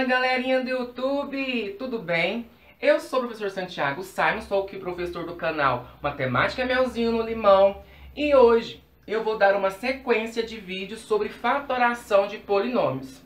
Fala, galerinha do YouTube, tudo bem? Eu sou o professor Santiago Simon, sou aqui o professor do canal Matemática Melzinho no Limão e hoje eu vou dar uma sequência de vídeos sobre fatoração de polinômios.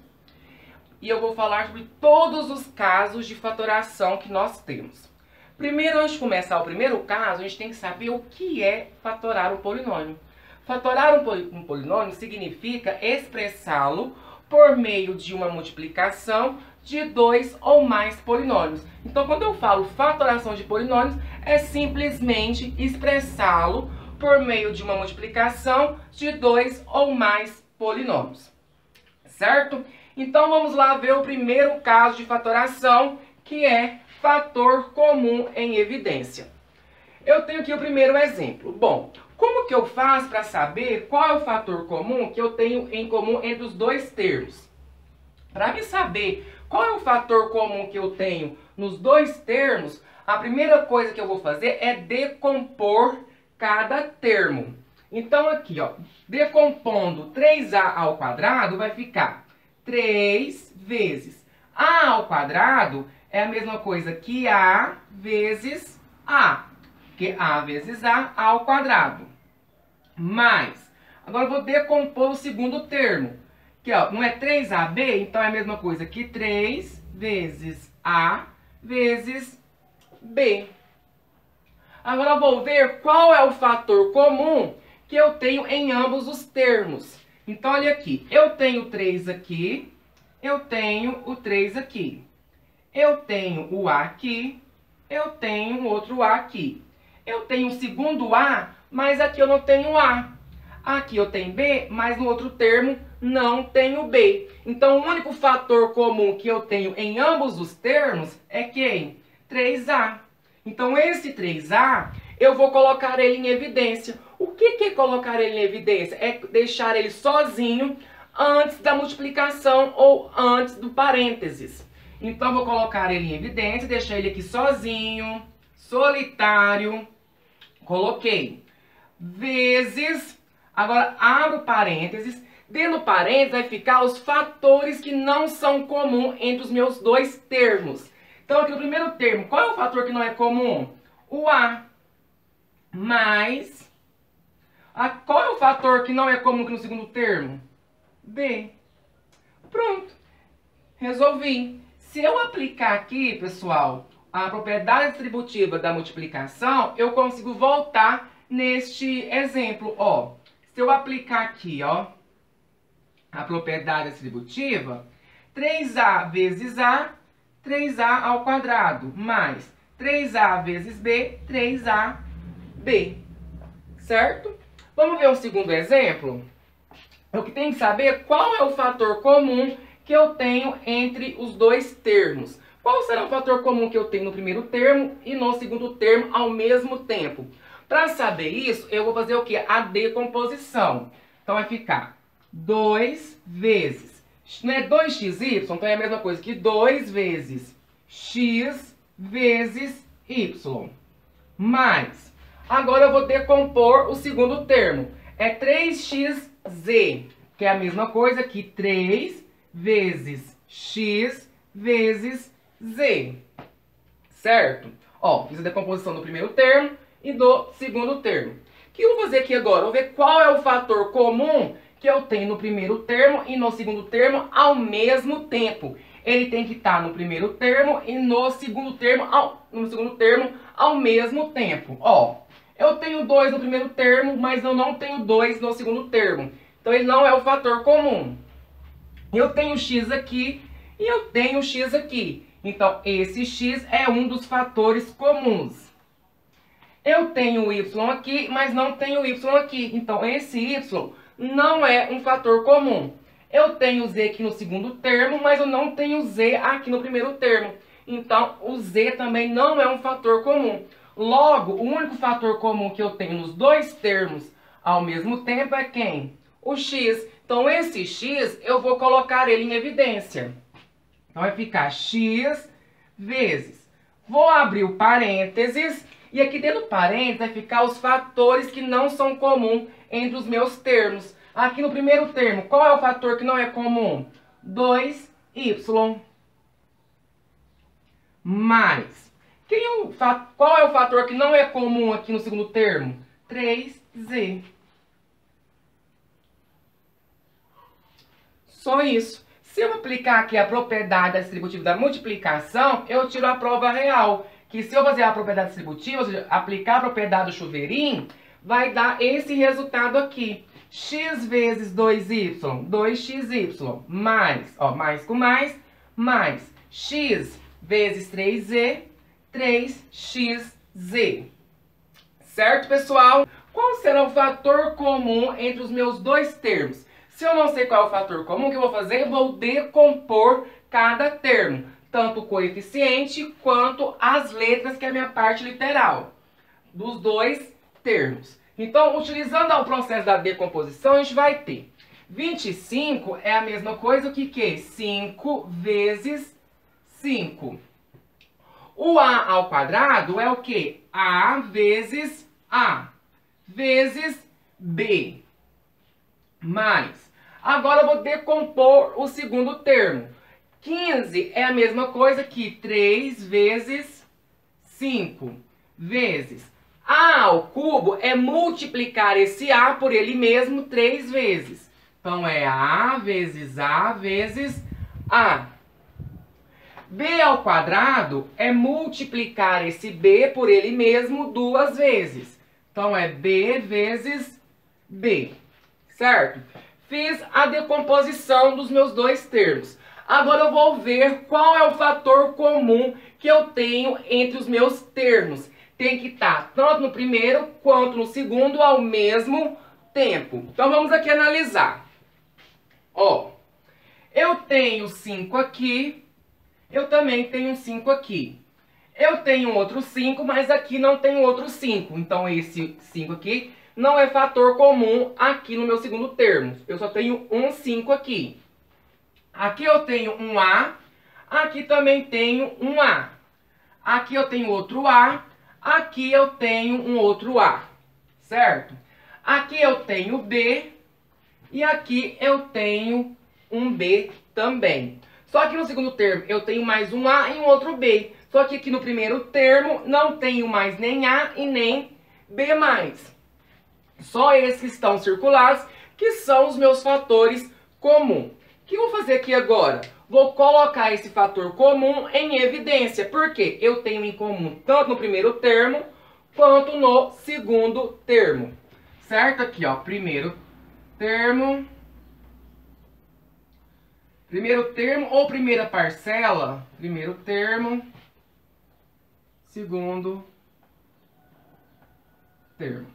E eu vou falar sobre todos os casos de fatoração que nós temos. Primeiro, antes de começar o primeiro caso, a gente tem que saber o que é fatorar um polinômio. Fatorar um polinômio significa expressá-lo por meio de uma multiplicação de dois ou mais polinômios. Então, quando eu falo fatoração de polinômios, é simplesmente expressá-lo por meio de uma multiplicação de dois ou mais polinômios. Certo? Então, vamos lá ver o primeiro caso de fatoração, que é fator comum em evidência. Eu tenho aqui o primeiro exemplo. Bom, como que eu faço para saber qual é o fator comum que eu tenho em comum entre os dois termos? Para me saber qual é o fator comum que eu tenho nos dois termos, a primeira coisa que eu vou fazer é decompor cada termo. Então aqui, ó, decompondo 3a ao quadrado vai ficar 3 vezes a ao quadrado é a mesma coisa que a vezes a. Que a vezes a ao quadrado. Mais, agora eu vou decompor o segundo termo. Que ó, não é 3ab, então é a mesma coisa que 3 vezes a vezes b. Agora eu vou ver qual é o fator comum que eu tenho em ambos os termos. Então olha aqui, eu tenho 3 aqui, eu tenho o 3 aqui. Eu tenho o a aqui, eu tenho um outro a aqui. Eu tenho o segundo A, mas aqui eu não tenho A. Aqui eu tenho B, mas no outro termo não tenho B. Então, o único fator comum que eu tenho em ambos os termos é quem? 3A. Então, esse 3A, eu vou colocar ele em evidência. O que é colocar ele em evidência? É deixar ele sozinho antes da multiplicação ou antes do parênteses. Então, eu vou colocar ele em evidência, deixar ele aqui sozinho, solitário. Coloquei. Vezes. Agora, abro parênteses. Dentro do parênteses vai ficar os fatores que não são comuns entre os meus dois termos. Então, aqui no primeiro termo, qual é o fator que não é comum? O A. Mais. Qual é o fator que não é comum aqui no segundo termo? B. Pronto. Resolvi. Se eu aplicar aqui, pessoal, a propriedade distributiva da multiplicação, eu consigo voltar neste exemplo, ó. Se eu aplicar aqui, ó, a propriedade distributiva, 3a vezes a, 3a ao quadrado, mais 3a vezes b, 3ab. Certo? Vamos ver um segundo exemplo? Eu que tenho que saber qual é o fator comum que eu tenho entre os dois termos. Qual será o fator comum que eu tenho no primeiro termo e no segundo termo ao mesmo tempo? Para saber isso, eu vou fazer o quê? A decomposição. Então, vai ficar 2 vezes... Não é 2xy? Então, é a mesma coisa que 2 vezes x vezes y. Mais. Agora, eu vou decompor o segundo termo. É 3xz, que é a mesma coisa que 3 vezes x vezes z. Certo? Ó, fiz a decomposição do primeiro termo e do segundo termo. O que eu vou fazer aqui agora? Vou ver qual é o fator comum que eu tenho no primeiro termo e no segundo termo ao mesmo tempo. Ele tem que estar no primeiro termo e no segundo termo ao mesmo tempo. Ó, eu tenho 2 no primeiro termo, mas eu não tenho 2 no segundo termo. Então, ele não é o fator comum. Eu tenho x aqui e eu tenho x aqui. Então, esse x é um dos fatores comuns. Eu tenho y aqui, mas não tenho y aqui. Então, esse y não é um fator comum. Eu tenho z aqui no segundo termo, mas eu não tenho z aqui no primeiro termo. Então, o z também não é um fator comum. Logo, o único fator comum que eu tenho nos dois termos ao mesmo tempo é quem? O x. Então, esse x, eu vou colocar ele em evidência. Então, vai ficar x vezes. Vou abrir o parênteses. E aqui dentro do parênteses vai ficar os fatores que não são comuns entre os meus termos. Aqui no primeiro termo, qual é o fator que não é comum? 2y. mais. Qual é o fator que não é comum aqui no segundo termo? 3z. Só isso. Se eu aplicar aqui a propriedade distributiva da multiplicação, eu tiro a prova real. Que se eu fazer a propriedade distributiva, ou seja, aplicar a propriedade do chuveirinho, vai dar esse resultado aqui. X vezes 2y, 2xy, mais, ó, mais com mais x vezes 3z, 3xz. Certo, pessoal? Qual será o fator comum entre os meus dois termos? Se eu não sei qual é o fator comum, o que eu vou fazer? Eu vou decompor cada termo, tanto o coeficiente quanto as letras, que é a minha parte literal, dos dois termos. Então, utilizando o processo da decomposição, a gente vai ter 25 é a mesma coisa que 5 vezes 5. O A ao quadrado é o quê? A vezes A vezes B. Mais. Agora eu vou decompor o segundo termo. 15 é a mesma coisa que 3 vezes 5 vezes A ao cubo é multiplicar esse A por ele mesmo 3 vezes. Então é A vezes A vezes A. B ao quadrado é multiplicar esse B por ele mesmo 2 vezes. Então é B vezes B. Certo? Fiz a decomposição dos meus dois termos. Agora eu vou ver qual é o fator comum que eu tenho entre os meus termos. Tem que estar tanto no primeiro quanto no segundo ao mesmo tempo. Então vamos aqui analisar. Ó, eu tenho 5 aqui, eu também tenho 5 aqui. Eu tenho outro 5, mas aqui não tem outro 5. Então esse 5 aqui não é fator comum aqui no meu segundo termo. Eu só tenho um 5 aqui. Aqui eu tenho um A, aqui também tenho um A. Aqui eu tenho outro A, aqui eu tenho um outro A, certo? Aqui eu tenho B e aqui eu tenho um B também. Só que no segundo termo eu tenho mais um A e um outro B. Só que aqui no primeiro termo não tenho mais nem A e nem B mais. Só esses que estão circulados, que são os meus fatores comuns. O que eu vou fazer aqui agora? Vou colocar esse fator comum em evidência. Porque eu tenho em comum tanto no primeiro termo, quanto no segundo termo. Certo? Aqui, ó, primeiro termo ou primeira parcela. Primeiro termo, segundo termo.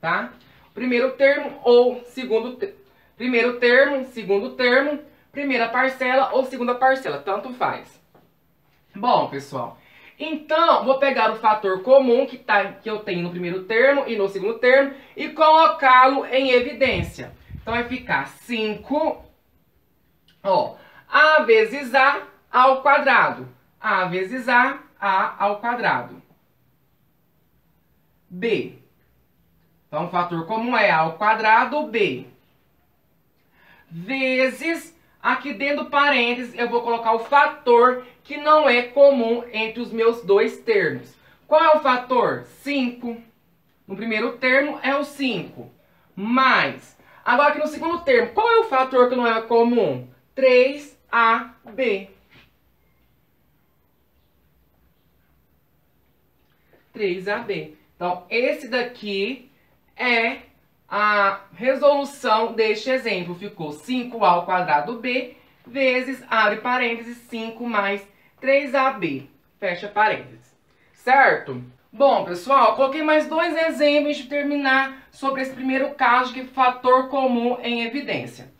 Tá? Primeiro termo ou segundo termo. Primeiro termo, segundo termo, primeira parcela ou segunda parcela, tanto faz. Bom, pessoal, então vou pegar o fator comum que eu tenho no primeiro termo e no segundo termo e colocá-lo em evidência. Então vai ficar 5, ó, A vezes A ao quadrado. A vezes A ao quadrado. B. Então, o fator comum é A ao quadrado, B. Vezes, aqui dentro do parênteses, eu vou colocar o fator que não é comum entre os meus dois termos. Qual é o fator? 5. No primeiro termo é o 5. Mais. Agora, aqui no segundo termo, qual é o fator que não é comum? 3AB. 3AB. Então, esse daqui é a resolução deste exemplo. Ficou 5A ao quadrado B vezes, abre parênteses, 5 mais 3AB. Fecha parênteses. Certo? Bom, pessoal, coloquei mais dois exemplos de terminar sobre esse primeiro caso de fator comum em evidência.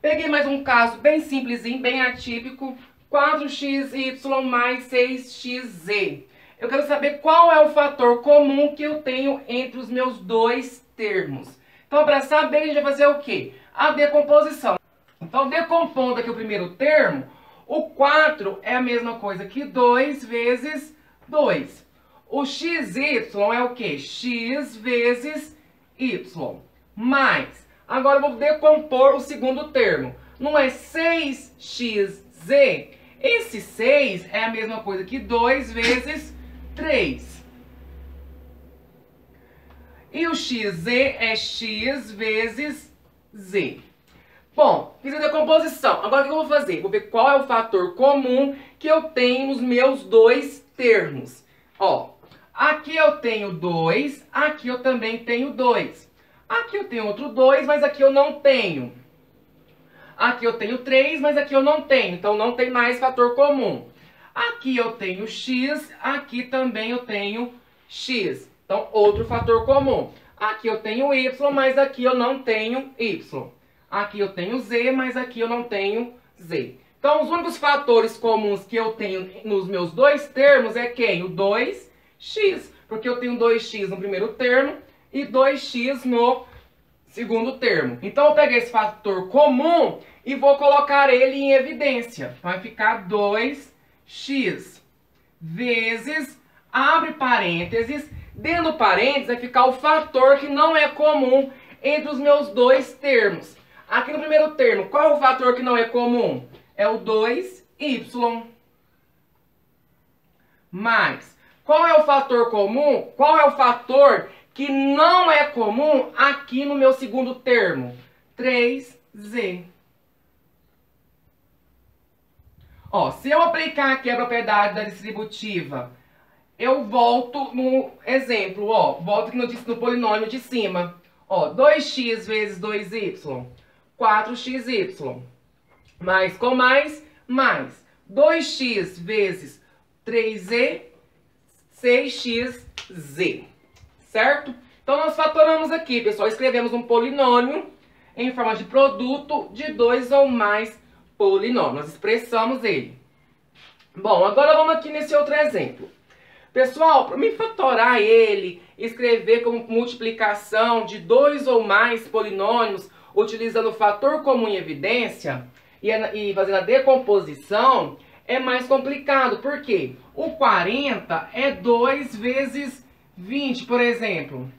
Peguei mais um caso bem simplesinho, bem atípico. 4xy mais 6xz. Eu quero saber qual é o fator comum que eu tenho entre os meus dois termos. Então, para saber, a gente vai fazer o quê? A decomposição. Então, decompondo aqui o primeiro termo, o 4 é a mesma coisa que 2 vezes 2. O xy é o quê? X vezes y. Mais. Agora, eu vou decompor o segundo termo. Não é 6xz? Esse 6 é a mesma coisa que 2 vezes 3. E o xz é x vezes z. Bom, fiz a decomposição. Agora o que eu vou fazer? Vou ver qual é o fator comum que eu tenho nos meus dois termos. Ó, aqui eu tenho 2, aqui eu também tenho 2. Aqui eu tenho outro 2, mas aqui eu não tenho. Aqui eu tenho 3, mas aqui eu não tenho. Então não tem mais fator comum. Aqui eu tenho x, aqui também eu tenho x. Então outro fator comum. Aqui eu tenho y, mas aqui eu não tenho y. Aqui eu tenho z, mas aqui eu não tenho z. Então, os únicos fatores comuns que eu tenho nos meus dois termos é quem? O 2x, porque eu tenho 2x no primeiro termo e 2x no segundo termo. Então, eu peguei esse fator comum e vou colocar ele em evidência. Vai ficar 2x vezes, abre parênteses, dentro do parênteses vai ficar o fator que não é comum entre os meus dois termos. Aqui no primeiro termo, qual é o fator que não é comum? É o 2y. Mas, qual é o fator comum? Qual é o fator que não é comum aqui no meu segundo termo? 3z. Ó, se eu aplicar aqui a propriedade da distributiva, eu volto no exemplo, ó. Volto aqui no polinômio de cima. Ó, 2x vezes 2y. 4xy, mais com mais, 2x vezes 3z, 6xz, certo? Então, nós fatoramos aqui, pessoal, escrevemos um polinômio em forma de produto de dois ou mais polinômios. Nós expressamos ele. Bom, agora vamos aqui nesse outro exemplo. Pessoal, para me fatorar ele, escrever como multiplicação de dois ou mais polinômios, utilizando o fator comum em evidência e fazendo a decomposição, é mais complicado. Por quê? O 40 é 2 vezes 20, por exemplo.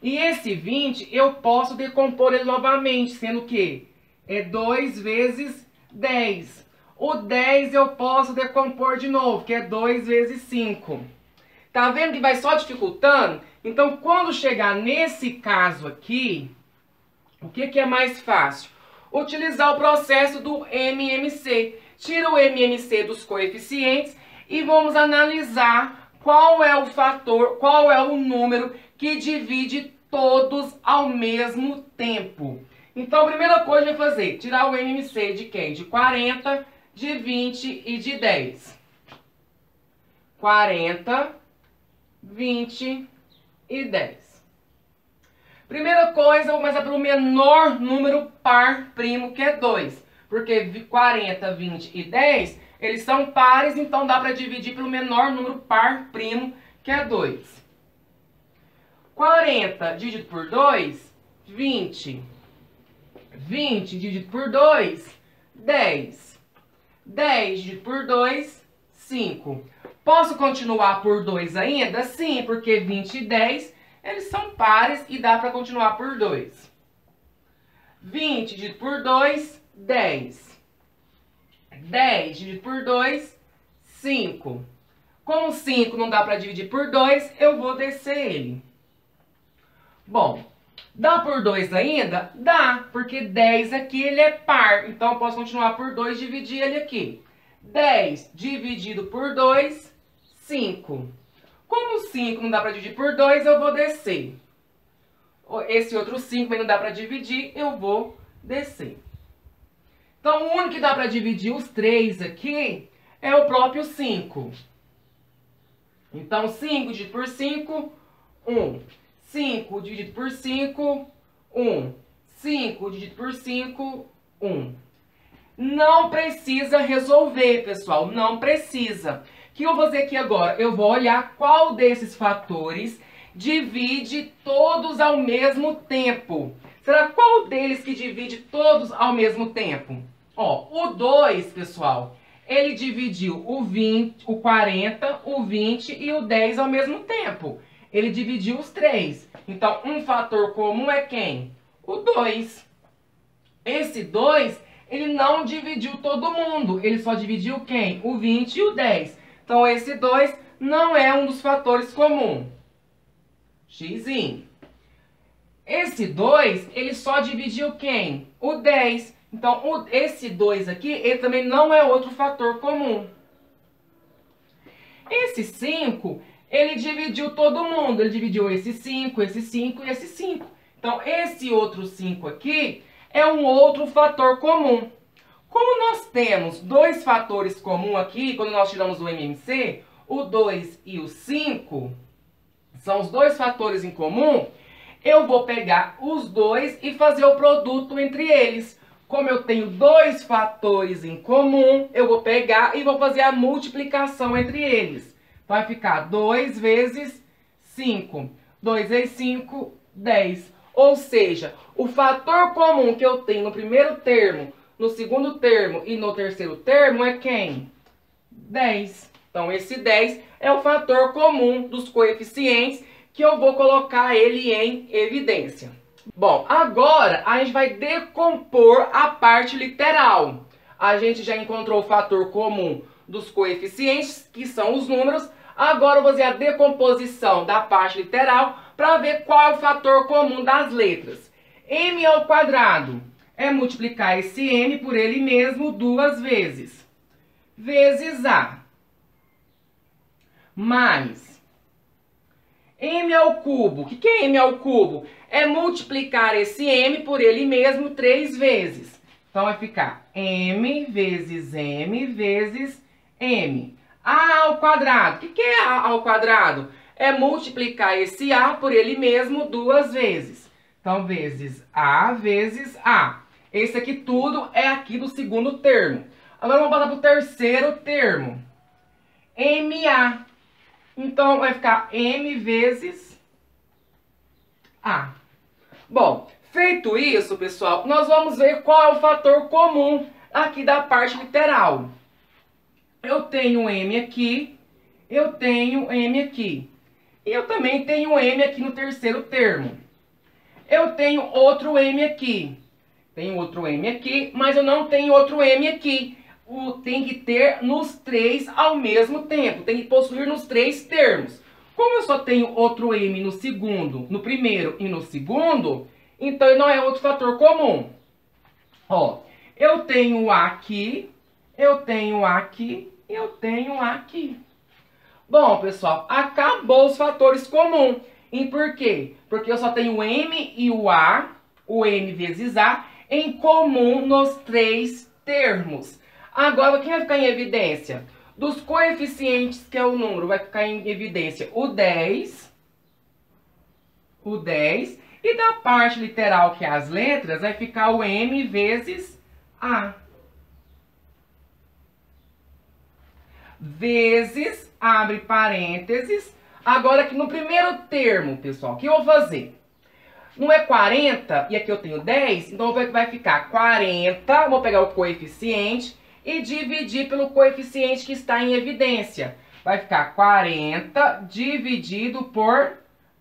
E esse 20 eu posso decompor ele novamente, sendo que é 2 vezes 10. O 10 eu posso decompor de novo, que é 2 vezes 5. Tá vendo que vai só dificultando? Então, quando chegar nesse caso aqui, o que é mais fácil? Utilizar o processo do MMC. Tira o MMC dos coeficientes e vamos analisar qual é o fator, qual é o número que divide todos ao mesmo tempo. Então, a primeira coisa que vai fazer, tirar o MMC de quem? De 40, de 20 e de 10. 40, 20 e 10. Primeira coisa, eu vou começar pelo menor número par primo, que é 2. Porque 40, 20 e 10, eles são pares, então dá para dividir pelo menor número par primo, que é 2. 40 dividido por 2, 20. 20 dividido por 2, 10. 10 dividido por 2, 5. Posso continuar por 2 ainda? Sim, porque 20 e 10... eles são pares e dá para continuar por 2. 20 dividido por 2, 10. 10 dividido por 2, 5. Como 5 não dá para dividir por 2, eu vou descer ele. Bom, dá por 2 ainda? Dá, porque 10 aqui ele é par. Então, eu posso continuar por 2 e dividir ele aqui. 10 dividido por 2, 5. Como 5 não dá para dividir por 2, eu vou descer. Esse outro 5 não dá para dividir, eu vou descer. Então, o único que dá para dividir os 3 aqui é o próprio 5. Então, 5 dividido por 5, 1. 5 dividido por 5, 1. 5 dividido por 5, 1. Não precisa resolver, pessoal, não precisa. O que eu vou fazer aqui agora? Eu vou olhar qual desses fatores divide todos ao mesmo tempo. Será qual deles que divide todos ao mesmo tempo? Ó, o 2, pessoal, ele dividiu o 20, o 40, o 20 e o 10 ao mesmo tempo. Ele dividiu os 3. Então, um fator comum é quem? O 2. Esse 2, ele não dividiu todo mundo. Ele só dividiu quem? O 20 e o 10. Então, esse 2 não é um dos fatores comuns. Xzinho. Esse 2, ele só dividiu quem? O 10. Então, esse 2 aqui, ele também não é outro fator comum. Esse 5, ele dividiu todo mundo. Ele dividiu esse 5 e esse 5. Então, esse outro 5 aqui é um outro fator comum. Como nós temos dois fatores comuns aqui, quando nós tiramos o MMC, o 2 e o 5, são os dois fatores em comum, eu vou pegar os dois e fazer o produto entre eles. Como eu tenho dois fatores em comum, eu vou pegar e vou fazer a multiplicação entre eles. Vai ficar 2 vezes 5. 2 vezes 5, 10. Ou seja, o fator comum que eu tenho no primeiro termo, no segundo termo e no terceiro termo é quem? 10. Então, esse 10 é o fator comum dos coeficientes que eu vou colocar ele em evidência. Bom, agora a gente vai decompor a parte literal. A gente já encontrou o fator comum dos coeficientes, que são os números. Agora eu vou fazer a decomposição da parte literal para ver qual é o fator comum das letras. M ao quadrado é multiplicar esse M por ele mesmo duas vezes. Vezes A. Mais M ao cubo. O que é M ao cubo? É multiplicar esse M por ele mesmo 3 vezes. Então, vai ficar M vezes M vezes M. A ao quadrado. O que é A ao quadrado? É multiplicar esse A por ele mesmo 2 vezes. Então, vezes A vezes A. Esse aqui tudo é aqui do segundo termo. Agora, vamos passar para o terceiro termo. MA. Então, vai ficar M vezes A. Bom, feito isso, pessoal, nós vamos ver qual é o fator comum aqui da parte literal. Eu tenho M aqui, eu tenho M aqui. E eu também tenho M aqui no terceiro termo. Eu tenho outro M aqui. Tenho outro M aqui, mas eu não tenho outro M aqui. Tem que ter nos três ao mesmo tempo. Tem que possuir nos três termos. Como eu só tenho outro M no segundo, no primeiro e no segundo, então ele não é outro fator comum. Ó, eu tenho A aqui, eu tenho A aqui, eu tenho A aqui. Bom, pessoal, acabou os fatores comuns. E por quê? Porque eu só tenho o M e o M vezes A, em comum nos três termos. Agora, quem vai ficar em evidência? Dos coeficientes, que é o número, vai ficar em evidência o 10, e da parte literal, que é as letras, vai ficar o M vezes A. Vezes, abre parênteses. Agora, aqui no primeiro termo, pessoal, o que eu vou fazer? Não é 40, e aqui eu tenho 10, então vai ficar 40, vou pegar o coeficiente e dividir pelo coeficiente que está em evidência. Vai ficar 40 dividido por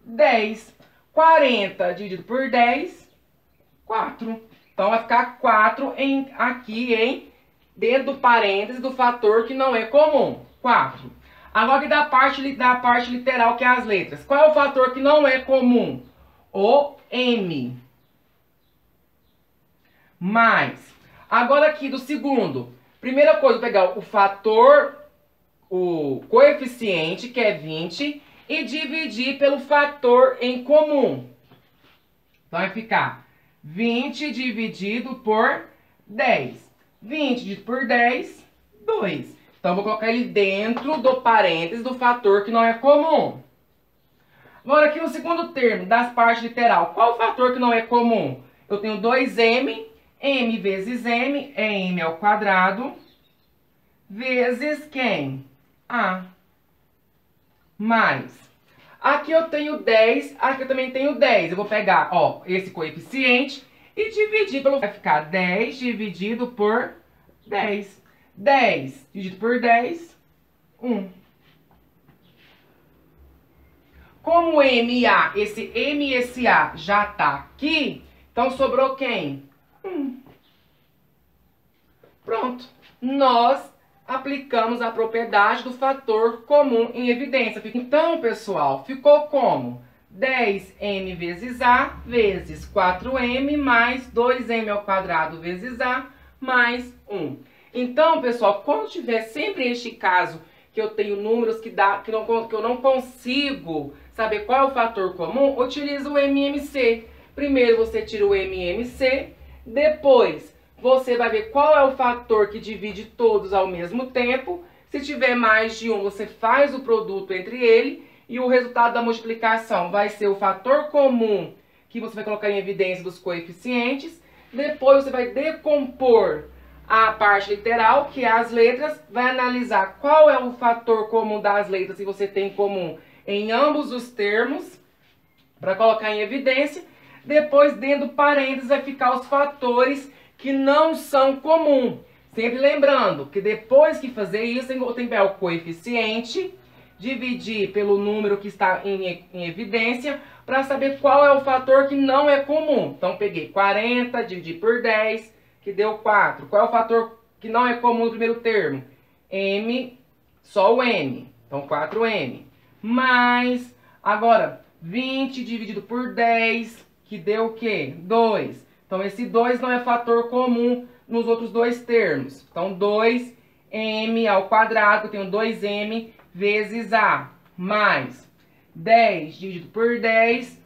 10. 40 dividido por 10, 4. Então, vai ficar 4 aqui dentro do parênteses do fator que não é comum. 4. Agora, aqui da parte literal, que é as letras. Qual é o fator que não é comum? O M. Mais. Agora, aqui do segundo. Primeira coisa, vou pegar o fator, o coeficiente, que é 20, e dividir pelo fator em comum. Então, vai ficar 20 dividido por 10. 20 dividido por 10, 2. Então, vou colocar ele dentro do parênteses do fator que não é comum. Agora, aqui no segundo termo, das partes literal, qual o fator que não é comum? Eu tenho 2M, M vezes M é M ao quadrado, vezes quem? A. Mais. Aqui eu tenho 10, aqui eu também tenho 10. Eu vou pegar, ó, esse coeficiente e dividir pelo... Vai ficar 10 dividido por 10. 10 dividido por 10, 1. Como M e A, esse M e esse A já tá aqui, então sobrou quem? 1. Pronto. Nós aplicamos a propriedade do fator comum em evidência. Então, pessoal, ficou como? 10m vezes A vezes 4m mais 2m ao quadrado vezes A mais 1. Então, pessoal, quando tiver sempre este caso que eu tenho números que eu não consigo saber qual é o fator comum, utiliza o MMC. Primeiro você tira o MMC, depois você vai ver qual é o fator que divide todos ao mesmo tempo. Se tiver mais de um, você faz o produto entre ele e o resultado da multiplicação vai ser o fator comum que você vai colocar em evidência dos coeficientes. Depois você vai decompor a parte literal, que é as letras, vai analisar qual é o fator comum das letras que você tem em comum em ambos os termos, para colocar em evidência. Depois, dentro do parênteses, vai ficar os fatores que não são comuns. Sempre lembrando que depois que fazer isso, tem que pegar o coeficiente, dividir pelo número que está em evidência, para saber qual é o fator que não é comum. Então, peguei 40, dividi por 10, que deu 4. Qual é o fator que não é comum no primeiro termo? M, só o M. Então, 4M. Mais, agora, 20 dividido por 10, que deu o quê? 2. Então, esse 2 não é fator comum nos outros dois termos. Então, 2m ao quadrado, eu tenho 2m vezes A, mais 10 dividido por 10,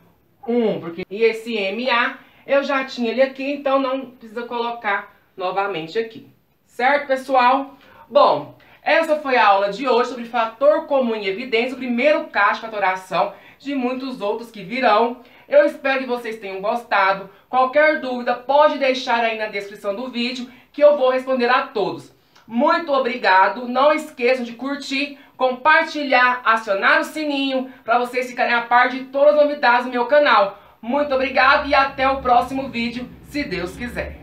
1. Porque, e esse MA, eu já tinha ele aqui, então não precisa colocar novamente aqui. Certo, pessoal? Bom, essa foi a aula de hoje sobre fator comum em evidência, o primeiro caso de fatoração de muitos outros que virão. Eu espero que vocês tenham gostado. Qualquer dúvida, pode deixar aí na descrição do vídeo, que eu vou responder a todos. Muito obrigado. Não esqueçam de curtir, compartilhar, acionar o sininho, para vocês ficarem a par de todas as novidades do meu canal. Muito obrigado e até o próximo vídeo, se Deus quiser.